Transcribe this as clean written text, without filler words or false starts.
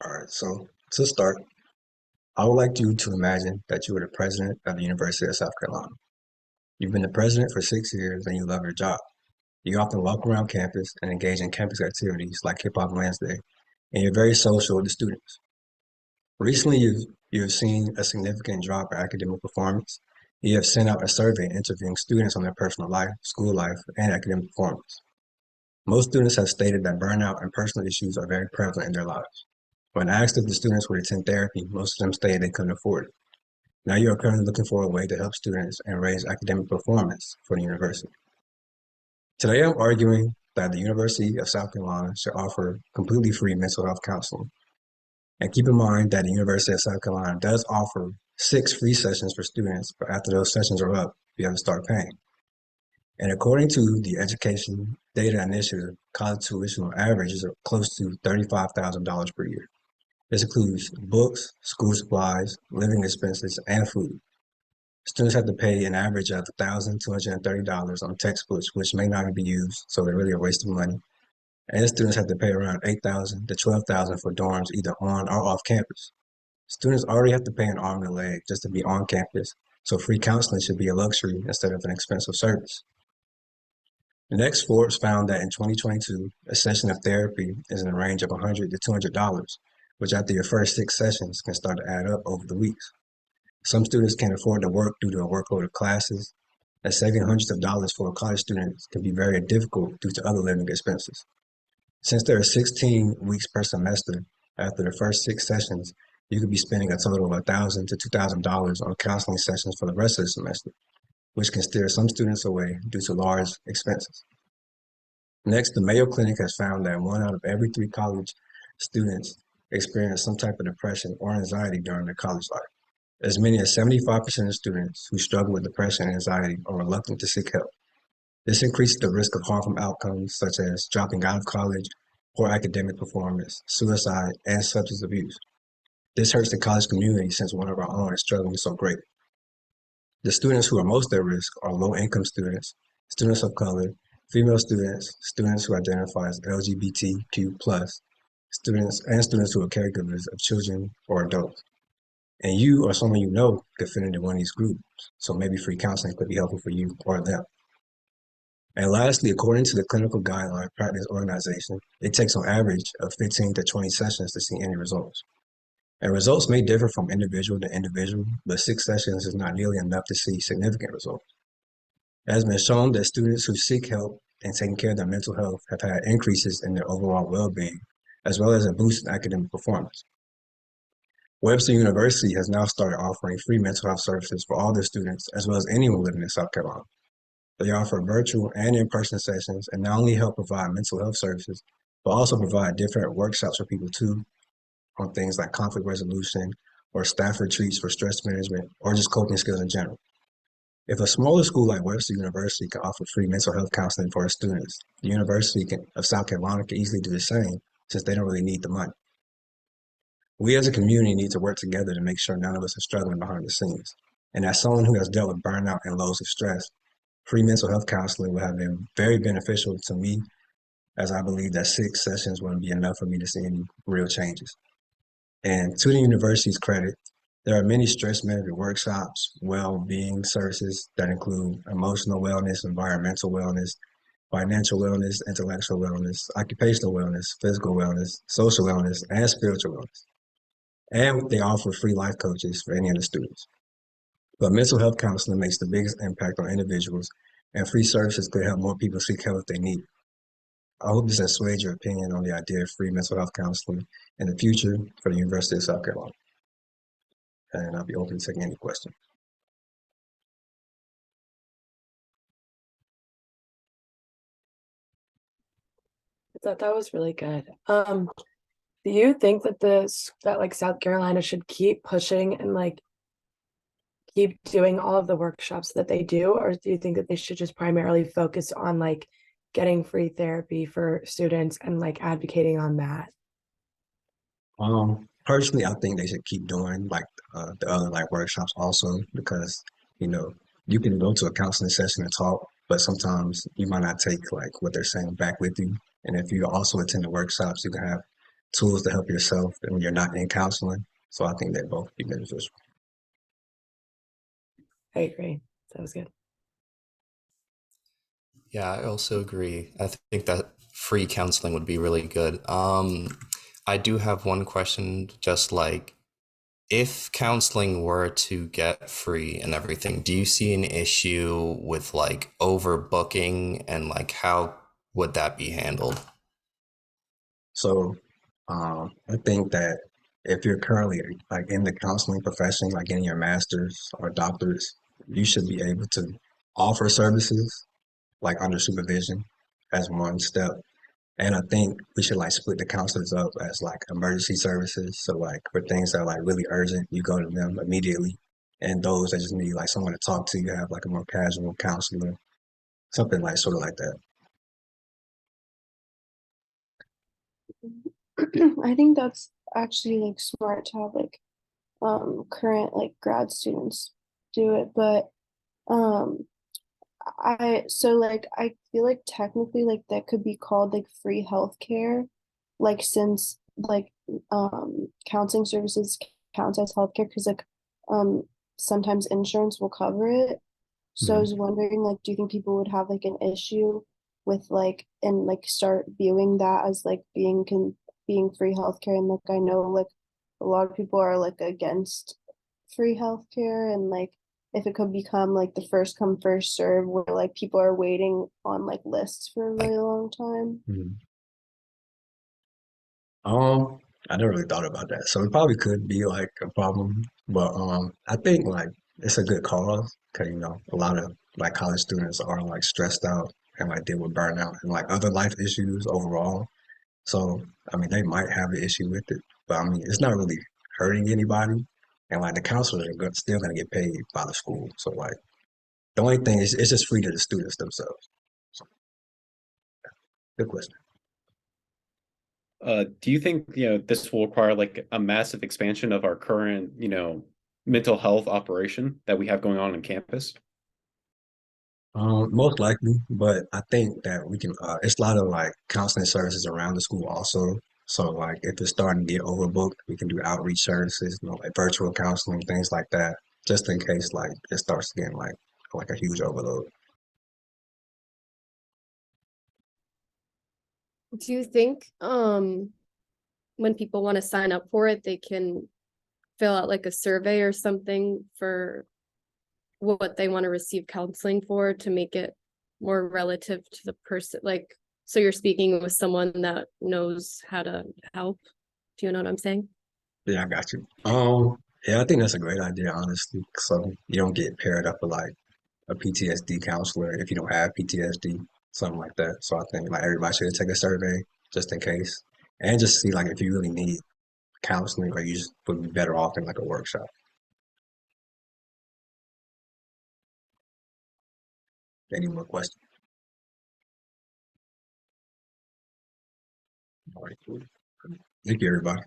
All right, so to start, I would like you to imagine that you are the president of the University of South Carolina. You've been the president for 6 years and you love your job. You often walk around campus and engage in campus activities like Hip Hop Wednesday, and you're very social with the students. Recently, you've seen a significant drop in academic performance. You have sent out a survey interviewing students on their personal life, school life, and academic performance. Most students have stated that burnout and personal issues are very prevalent in their lives. When asked if the students would attend therapy, most of them stated they couldn't afford it. Now you are currently looking for a way to help students and raise academic performance for the university. Today I'm arguing that the University of South Carolina should offer completely free mental health counseling. And keep in mind that the University of South Carolina does offer 6 free sessions for students, but after those sessions are up, you have to start paying. And according to the Education Data Initiative, college tuition on average is close to $35,000 per year. This includes books, school supplies, living expenses, and food. Students have to pay an average of $1,230 on textbooks, which may not even be used, so they're really a waste of money. And students have to pay around $8,000 to $12,000 for dorms either on or off campus. Students already have to pay an arm and a leg just to be on campus, so free counseling should be a luxury instead of an expensive service. The next Forbes found that in 2022, a session of therapy is in the range of $100 to $200, which after your first 6 sessions can start to add up over the weeks. Some students can't afford to work due to a workload of classes, and saving hundreds of dollars for a college student can be very difficult due to other living expenses. Since there are 16 weeks per semester, after the first 6 sessions, you could be spending a total of $1,000 to $2,000 on counseling sessions for the rest of the semester, which can steer some students away due to large expenses. Next, the Mayo Clinic has found that 1 out of every 3 college students experience some type of depression or anxiety during their college life. As many as 75% of students who struggle with depression and anxiety are reluctant to seek help. This increases the risk of harmful outcomes such as dropping out of college, poor academic performance, suicide, and substance abuse. This hurts the college community since one of our own is struggling so great. The students who are most at risk are low-income students, students of color, female students, students who identify as LGBTQ+, students, and students who are caregivers of children or adults. And you or someone you know could fit into one of these groups, so maybe free counseling could be helpful for you or them. And lastly, according to the Clinical Guideline Practice Organization, it takes on average of 15 to 20 sessions to see any results. And results may differ from individual to individual, but 6 sessions is not nearly enough to see significant results. It has been shown that students who seek help and taking care of their mental health have had increases in their overall well-being, as well as a boost in academic performance. Webster University has now started offering free mental health services for all their students, as well as anyone living in South Carolina. They offer virtual and in-person sessions and not only help provide mental health services, but also provide different workshops for people too, on things like conflict resolution or staff retreats for stress management or just coping skills in general. If a smaller school like Webster University can offer free mental health counseling for its students, the University of South Carolina can easily do the same since they don't really need the money. We as a community need to work together to make sure none of us are struggling behind the scenes. And as someone who has dealt with burnout and loads of stress, free mental health counseling would have been very beneficial to me, as I believe that 6 sessions wouldn't be enough for me to see any real changes. And to the university's credit, there are many stress management workshops, well-being services that include emotional wellness, environmental wellness, financial wellness, intellectual wellness, occupational wellness, physical wellness, social wellness, and spiritual wellness. And they offer free life coaches for any of the students. But mental health counseling makes the biggest impact on individuals, and free services could help more people seek help if they need it. I hope this has swayed your opinion on the idea of free mental health counseling in the future for the University of South Carolina. And I'll be open to taking any questions. I thought that was really good. Do you think that like South Carolina should keep pushing and like keep doing all of the workshops that they do, or do you think that they should just primarily focus on like getting free therapy for students and like advocating on that? Personally, I think they should keep doing like the other like workshops also because you know you can go to a counseling session and talk, but sometimes you might not take like what they're saying back with you. And if you also attend the workshops, you can have tools to help yourself and you're not in counseling. So I think they both be beneficial. I agree. That was good. Yeah, I also agree. I think that free counseling would be really good. I do have one question, just like if counseling were to get free and everything, do you see an issue with like overbooking and like how would that be handled? So I think that if you're currently like in the counseling profession, like getting your master's or doctorates, you should be able to offer services like under supervision as one step. And I think we should like split the counselors up as like emergency services. So like for things that are like really urgent, you go to them immediately. And those that just need like someone to talk to, you have like a more casual counselor, something like sort of like that. I think that's actually like smart to have like current like grad students do it, but um I so like I feel like technically like that could be called like free healthcare, like since like counseling services counts as healthcare because like um sometimes insurance will cover it. So I Mhm. was wondering like do you think people would have like an issue with like and like start viewing that as like being free healthcare and like I know like a lot of people are like against free healthcare and like if it could become like the first come first serve where like people are waiting on like lists for a really long time. Mhm. Um, I never really thought about that. So it probably could be like a problem, but I think like it's a good cause because a lot of like college students are like stressed out and like deal with burnout and like other life issues overall. So I mean, they might have an issue with it, but I mean, it's not really hurting anybody, and like the counselors are still gonna get paid by the school. So like the only thing is, it's just free to the students themselves. So good question. Do you think, this will require like a massive expansion of our current, mental health operation that we have going on campus? Most likely, but I think that we can. It's a lot of like counseling services around the school also. So like if it's starting to get overbooked, we can do outreach services, like virtual counseling, things like that, just in case like it starts getting like a huge overload. Do you think when people want to sign up for it, they can fill out like a survey or something for what they want to receive counseling for to make it more relative to the person? Like, so you're speaking with someone that knows how to help. Do you know what I'm saying? Yeah, I got you. Yeah, I think that's a great idea, honestly. So you don't get paired up with like a PTSD counselor if you don't have PTSD, something like that. So I think like everybody should take a survey just in case, and just see like if you really need counseling or you just would be better off in like a workshop. Any more questions? All right, cool. Thank you, everybody.